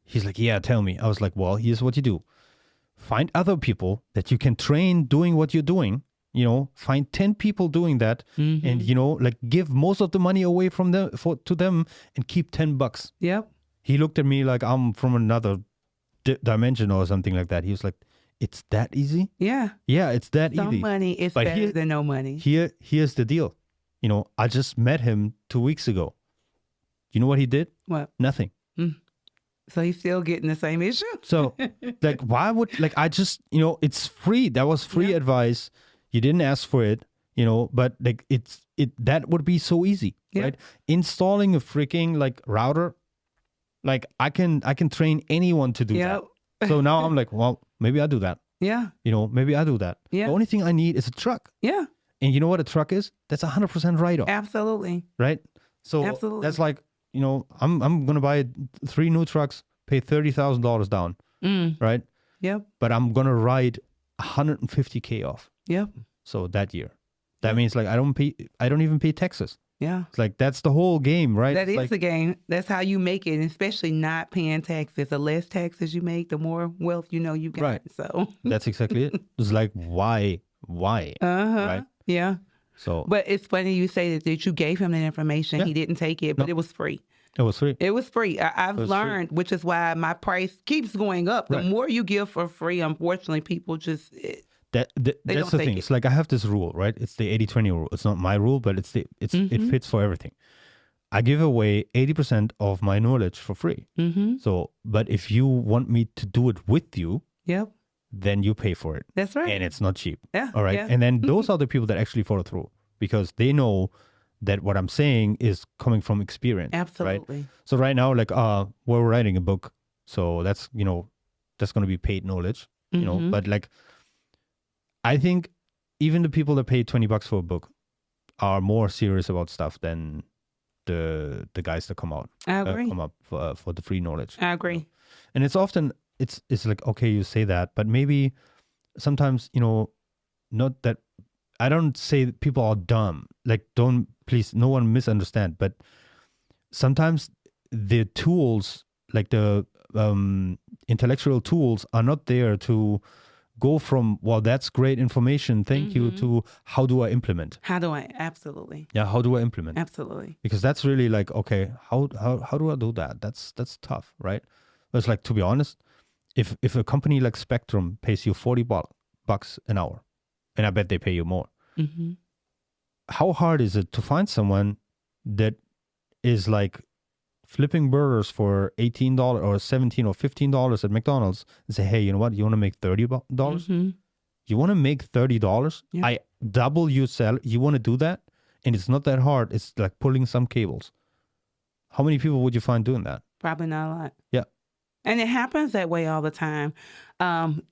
He's like, yeah, tell me. I was like, well, here's what you do. Find other people that you can train doing what you're doing. Find 10 people doing that and, like give most of the money away from them to them and keep $10. Yep. He looked at me like I'm from another dimension or something like that. He was like, it's that easy? Yeah. Yeah, it's that Some easy. money is better than no money. Here's the deal. I just met him 2 weeks ago. You know what he did? What? Nothing. So he's still getting the same issue? So, like, why would, like, I just, it's free. That was free advice. You didn't ask for it, but like, that would be so easy, right? Installing a freaking, like, router, like, I can train anyone to do that. So now I'm like, well, maybe I'll do that. Yeah. Maybe I'll do that. Yeah. The only thing I need is a truck. Yeah. And you know what a truck is? That's 100% write-off. Absolutely. Right? So that's like, I'm going to buy 3 new trucks, pay $30,000 down, right? Yep. But I'm going to write $150K off. Yep. So that year. That means like I don't even pay taxes. Yeah. It's like that's the whole game, right? That is like, the game. That's how you make it, and especially not paying taxes. The less taxes you make, the more wealth you got. Right. So that's exactly it. It's like why? Right? Yeah. So, but it's funny you say that you gave him that information. Yeah. He didn't take it, but it was free. It was free. It was free. I've learned, which is why my price keeps going up. The more you give for free, unfortunately, people just that's the thing. It's like I have this rule, right? It's the 80-20 rule. It's not my rule, but it fits for everything. I give away 80% of my knowledge for free. So, but if you want me to do it with you, then you pay for it. That's right. And it's not cheap. Yeah. All right. Yeah. And then those are the people that actually follow through because they know that what I'm saying is coming from experience. Absolutely. Right? So right now, like, we're writing a book. So that's, that's going to be paid knowledge, but like, I think even the people that pay $20 for a book are more serious about stuff than the guys that come out. I agree. Come up for the free knowledge. I agree. And it's often, it's like, okay, you say that, but maybe sometimes, not that, I don't say that people are dumb. Like, please, no one misunderstand. But sometimes the tools, like the intellectual tools are not there to go from, well, that's great information, thank you, to how do I implement? Absolutely. Yeah, how do I implement? Absolutely. Because that's really like, okay, how do I do that? That's tough, right? But it's like, to be honest, if a company like Spectrum pays you $40 an hour, and I bet they pay you more, how hard is it to find someone that is like flipping burgers for $18 or $17 or $15 at McDonald's and say, hey, you know what? You want to make $30? You want to make $30? Yeah. I double your salary. You want to do that? And it's not that hard. It's like pulling some cables. How many people would you find doing that? Probably not a lot. Yeah. And it happens that way all the time.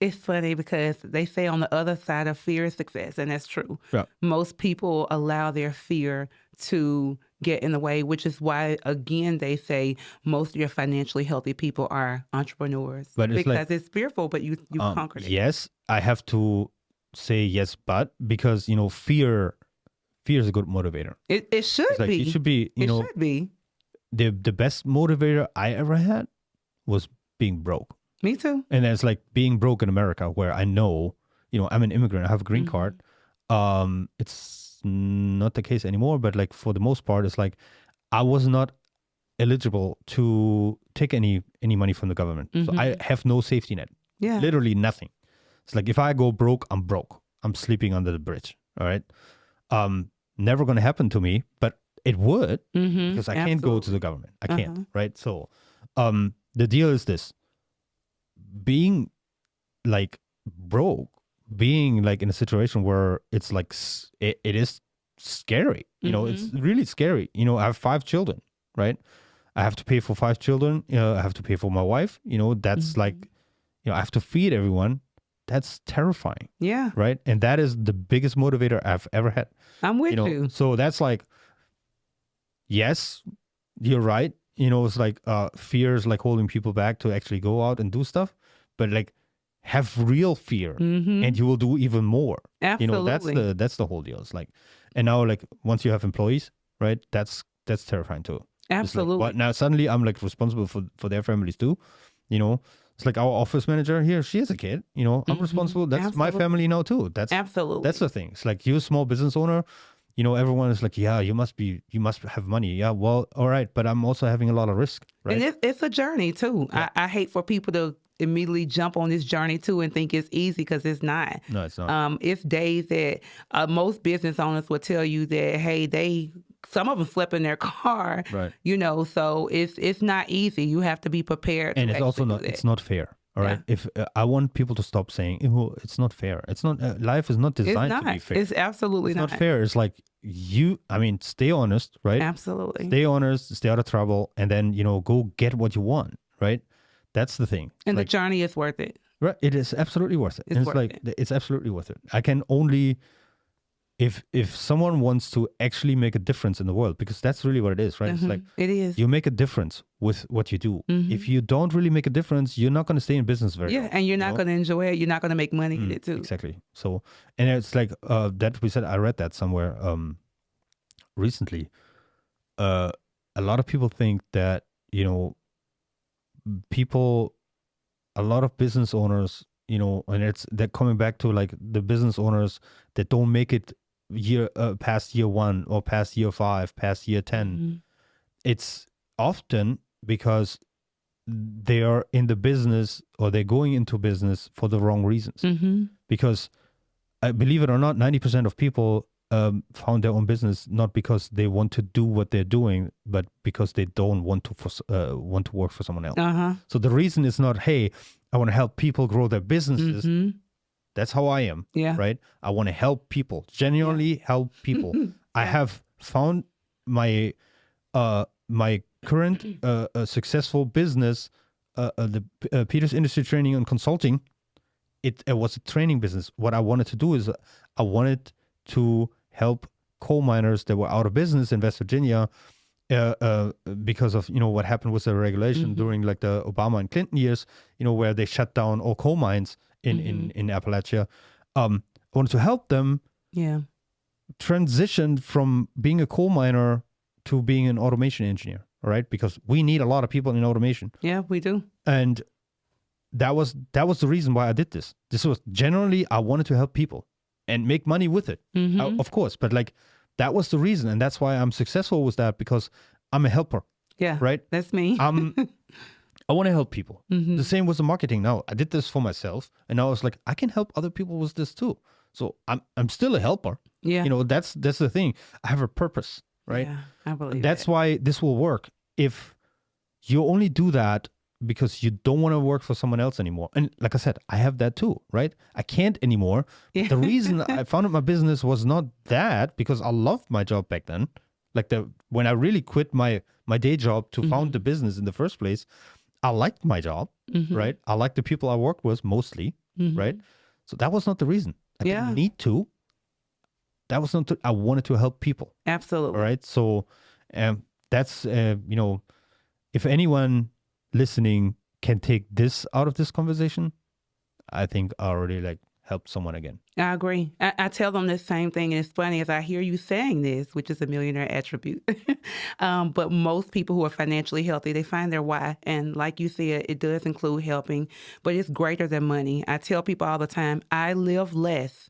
It's funny because they say on the other side of fear is success, and that's true. Yeah. Most people allow their fear to get in the way, which is why, again, they say most of your financially healthy people are entrepreneurs. But because it's fearful, but you conquered it. Yes, I have to say yes, but because, fear is a good motivator. It should like, be. It should be, should be. The best motivator I ever had was being broke. Me too. And it's like being broke in America, where I know, I'm an immigrant, I have a green card. It's not the case anymore, but like for the most part, it's like I was not eligible to take any money from the government. So I have no safety net. Yeah. Literally nothing. It's like if I go broke, I'm broke. I'm sleeping under the bridge. All right. Never going to happen to me, but it would because I can't go to the government. I can't. Right. So the deal is this: being like broke, being like in a situation where it's like it is scary. You know, it's really scary. You know, I have 5 children. Right. I have to pay for 5 children. You know, I have to pay for my wife. You know, that's like, you know, I have to feed everyone. That's terrifying. Yeah. Right. And that is the biggest motivator I've ever had. I'm with you. So that's like, yes, you're right. You know, it's like fear is like holding people back to actually go out and do stuff. But like, have real fear and you will do even more. Absolutely. You know, that's the whole deal. It's like, and now like once you have employees, right? That's terrifying too. Absolutely. Like, now suddenly I'm like responsible for their families too. You know, it's like our office manager here, she has a kid, you know, I'm responsible. That's my family now too. That's absolutely. That's the thing. It's like you're a small business owner, you know, everyone is like, yeah, you must have money. Yeah, well, all right. But I'm also having a lot of risk, right? And it's a journey too. Yeah. I hate for people to immediately jump on this journey too and think it's easy because it's not. No, it's not. It's days that most business owners will tell you that, hey, some of them slept in their car, right? You know, so it's not easy. You have to be prepared. And it's also not, it's not fair. All right. If I want people to stop saying, oh, it's not fair. It's not, life is not designed to be fair. It's absolutely not fair. It's like stay honest, right? Absolutely. Stay honest, stay out of trouble, and then, you know, go get what you want, right? That's the thing. And the journey is worth it. Right. It is absolutely worth it. It's absolutely worth it. I can only, if someone wants to actually make a difference in the world, because that's really what it is, right? It's like, it is. You make a difference with what you do. If you don't really make a difference, you're not going to stay in business very long. And you're not going to enjoy it. You're not going to make money in it too. Exactly. So, and it's like that we said, I read that somewhere recently. A lot of people think that, you know, a lot of business owners, you know, and they're coming back to like the business owners that don't make it past year 1 or past year 5, past year 10. It's often because they are in the business or they're going into business for the wrong reasons. Because believe it or not, 90% of people found their own business not because they want to do what they're doing, but because they don't want to work for someone else. So the reason is not, hey, I want to help people grow their businesses. That's how I am. Yeah. Right. I want to help people, genuinely help people. I have found my current successful business, the Peters Industry Training and Consulting. It was a training business. What I wanted to do is I wanted to help coal miners that were out of business in West Virginia because of, you know, what happened with the regulation during like the Obama and Clinton years, you know, where they shut down all coal mines in Appalachia. I wanted to help them transition from being a coal miner to being an automation engineer, all right? Because we need a lot of people in automation. Yeah, we do. And that was the reason why I did this. This was generally, I wanted to help people and make money with it, of course. But like, that was the reason. And that's why I'm successful with that, because I'm a helper. Yeah. Right? That's me. I want to help people. The same with the marketing now. I did this for myself. And now I was like, I can help other people with this too. So I'm still a helper. Yeah. You know, that's the thing. I have a purpose, right? Yeah, I believe that's why this will work. If you only do that because you don't want to work for someone else anymore. And like I said, I have that too, right? I can't anymore. Yeah. The reason I founded my business was not that, because I loved my job back then. Like when I really quit my day job to found the business in the first place, I liked my job, right? I liked the people I worked with mostly, right? So that was not the reason. I didn't need to. That was not, I wanted to help people. Absolutely. All right. So that's, you know, if anyone listening can take this out of this conversation, I think I already like helped someone again. I agree. I tell them the same thing. And it's funny, as I hear you saying this, which is a millionaire attribute, but most people who are financially healthy, they find their why. And like you said, it does include helping, but it's greater than money. I tell people all the time, I live less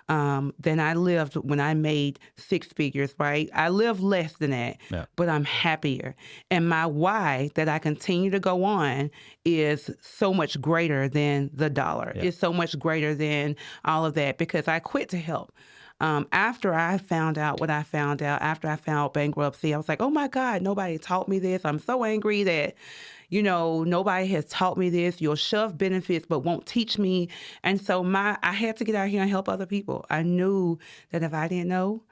than I lived when I made six figures, right? I live less than that, but I'm happier. And my why that I continue to go on is so much greater than the dollar. It's so much greater than all of that because I quit to help. After I found out what I found out, after I found bankruptcy, I was like, oh my God, nobody taught me this. I'm so angry that, nobody has taught me this. You'll shove benefits, but won't teach me. And so I had to get out here and help other people. I knew that if I didn't know,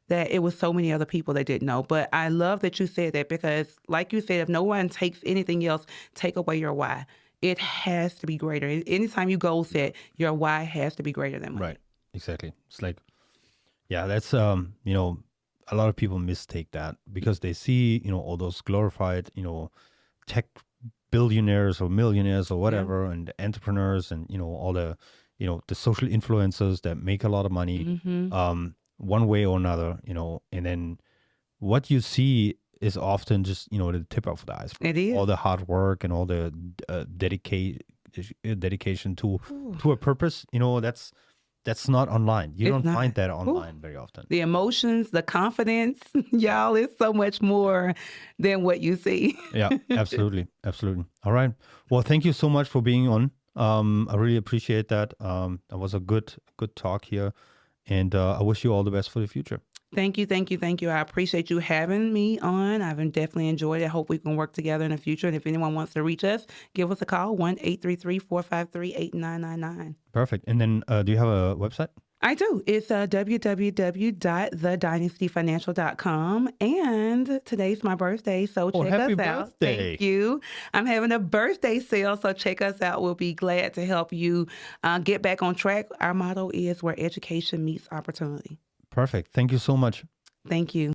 that it was so many other people that didn't know. But I love that you said that because like you said, if no one takes anything else, take away your why. It has to be greater. Anytime you goal set, your why has to be greater than money. Right. Exactly. It's like, yeah, that's, a lot of people mistake that because they see, all those glorified, tech billionaires or millionaires or whatever, and entrepreneurs and, all the, the social influencers that make a lot of money, one way or another, and then what you see is often just, the tip of the iceberg. It is. All the hard work and all the dedication to a purpose, that's not online. You don't find that online very often. The emotions, the confidence, y'all, is so much more than what you see. Yeah, absolutely. Absolutely. All right. Well, thank you so much for being on. I really appreciate that. That was a good talk here. And I wish you all the best for the future. Thank you. I appreciate you having me on. I've definitely enjoyed it. I hope we can work together in the future. And if anyone wants to reach us, give us a call, 1-833-453-8999. Perfect. And then do you have a website? I do. It's www.thedynastyfinancial.com. And today's my birthday, so check us out. Thank you. I'm having a birthday sale, so check us out. We'll be glad to help you get back on track. Our motto is where education meets opportunity. Perfect. Thank you so much. Thank you.